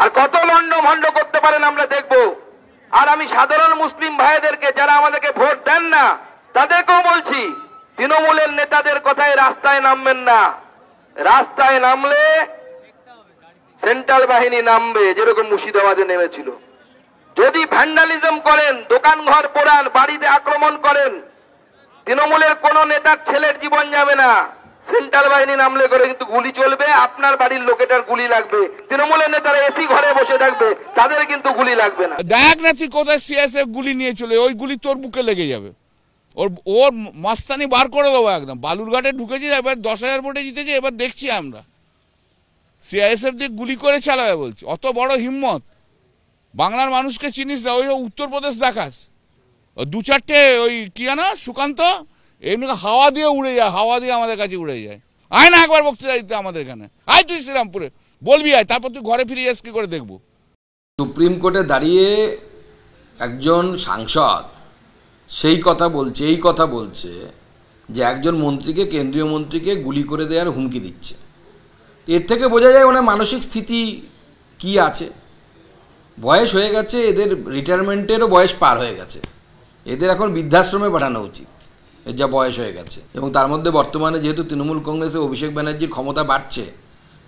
আর কত লন্ড ভন্ড করতে পারেন আমরা দেখব। আর আমি সাধারণ মুসলিম ভাইদেরকে, যারা আমাদেরকে ভোট দেন না, তাদেরকেও বলছি, তৃণমূলের নেতাদের কথায় রাস্তায় নামবেন না। রাস্তায় নামলে সেন্ট্রাল বাহিনী নামবে, যেরকম মুর্শিদাবাদে নেমেছিল। যদি ভ্যান্ডালিজম করেন, দোকান ঘর পোড়ান, বাড়িতে আক্রমণ করেন, তৃণমূলের কোন নেতার ছেলের জীবন যাবে না। সেন্ট্রাল বাহিনী নামলে করে কিন্তু গুলি চলবে, আপনার বাড়ির লোকেটার গুলি লাগবে। তৃণমূলের নেতারা এসি ঘরে বসে থাকবে, তাদের কিন্তু গুলি লাগবে না। দেখ না তুই কোথায় সিএসএফ গুলি নিয়ে চলে, ওই গুলি তোর বুকে লেগে যাবে। ওর মাস্তানি বার করে দেবো একদম। বালুরঘাটে ঢুকেছি, এবার 10,000 ভোটে জিতেছি, এবার দেখছি আমরা সিআইএসএফ দিয়ে গুলি করে চালাবে বলছি। অত বড় হিম্মত! বাংলার মানুষকে চিনিস না, ওই উত্তরপ্রদেশ দেখাস, 2-4টে ওই কি জানো সুকান্ত, এমনি হাওয়া দিয়ে উড়ে যায়, হাওয়া দিয়ে আমাদের কাছে উড়ে যায়। আয় না একবার বক্তৃতা দিতে আমাদের এখানে, আয় তুই শ্রীরামপুরে বলবি, আয়, তারপর তুই ঘরে ফিরে যাস কি করে দেখবো। সুপ্রিম কোর্টে দাঁড়িয়ে একজন সাংসদ সেই কথা বলছে, এই কথা বলছে যে একজন মন্ত্রীকে, কেন্দ্রীয় মন্ত্রীকে গুলি করে দেওয়ার হুমকি দিচ্ছে। এর থেকে বোঝা যায় ওনার মানসিক স্থিতি কি আছে। বয়স হয়ে গেছে, এদের রিটায়ারমেন্টেরও বয়স পার হয়ে গেছে, এদের এখন বৃদ্ধাশ্রমে পাঠানো উচিত, এর যা বয়স হয়ে গেছে। এবং তার মধ্যে বর্তমানে যেহেতু তৃণমূল কংগ্রেসে অভিষেক ব্যানার্জির ক্ষমতা বাড়ছে,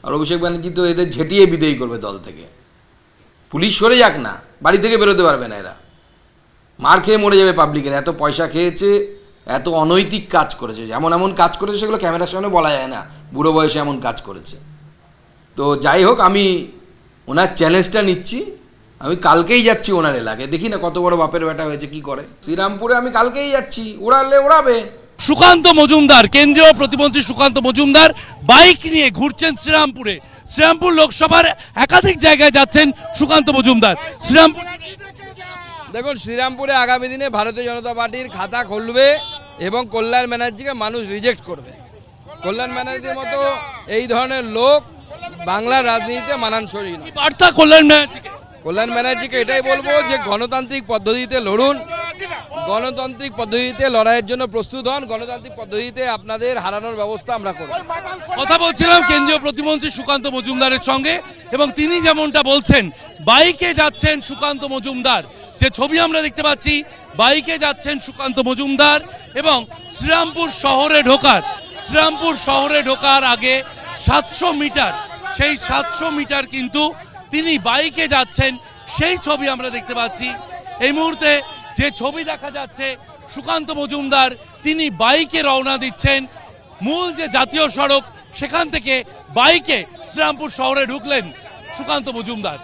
আর অভিষেক ব্যানার্জি তো এদের ঝেঁটিয়ে বিদায়ী করবে দল থেকে। পুলিশ সরে যাক না, বাড়ি থেকে বেরোতে পারবে না এরা, মার খেয়ে মরে যাবে পাবলিকের। এত পয়সা খেয়েছে, এত অনৈতিক কাজ করেছে, এমন এমন কাজ করেছে সেগুলো ক্যামেরার সামনে বলা যায় না, বুড়ো বয়সে এমন কাজ করেছে। তো যাই হোক, আমি ওনার চ্যালেঞ্জটা নিচ্ছি। আমি কালকেই যাচ্ছি ওনার এলাকায়, দেখি না কত বড় বাপের বেটা হয়েছে, কি করে। শ্রীরামপুরে আমি কালকেই যাচ্ছি, ওড়ালে ওড়াবে। সুকান্ত মজুমদার, কেন্দ্রীয় প্রতিমন্ত্রী সুকান্ত মজুমদার বাইক নিয়ে ঘুরছেন শ্রীরামপুরে। শ্রীরামপুর লোকসভার একাধিক জায়গায় যাচ্ছেন সুকান্ত মজুমদার। শ্রীরামপুর দেখুন, শ্রীরামপুরে আগামী দিনে ভারতীয় জনতা পার্টির খাতা খুলবে এবং কল্যাণ ব্যানার্জিকে মানুষ রিজেক্ট করবে। কল্যাণ ব্যানার্জির মতো এই ধরনের লোক বাংলার রাজনীতিতে মানানসই নয়। বার্তা কল্যাণ ব্যানার্জিকে এটাই বলবো যে গণতান্ত্রিক পদ্ধতিতে লড়ুন, গণতান্ত্রিক পদ্ধতিতে লড়াইয়ের জন্য প্রস্তুত হন, গণতান্ত্রিক পদ্ধতিতে আপনাদের হারানোর ব্যবস্থা আমরা করব। কথা বলছিলাম কেন্দ্রীয় প্রতিমন্ত্রী সুকান্ত মজুমদারের সঙ্গে, এবং তিনি যেমনটা বলছেন, বাইকে যাচ্ছেন সুকান্ত মজুমদার। যে ছবি আমরা দেখতে পাচ্ছি, বাইকে যাচ্ছেন সুকান্ত মজুমদার এবং শ্রীরামপুর শহরে ঢোকার আগে 700 মিটার, সেই 700 মিটার কিন্তু তিনি বাইকে যাচ্ছেন, সেই ছবি আমরা দেখতে পাচ্ছি। এই মুহূর্তে যে ছবি দেখা যাচ্ছে, সুকান্ত মজুমদার তিনি বাইকে রওনা দিচ্ছেন। মূল যে জাতীয় সড়ক, সেখান থেকে বাইকে শ্রীরামপুর শহরে ঢুকলেন সুকান্ত মজুমদার।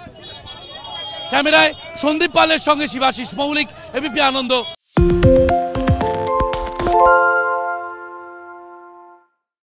ক্যামেরায় সন্দীপ পালের সঙ্গে শিবাশিস মৌলিক, এবিপি আনন্দ।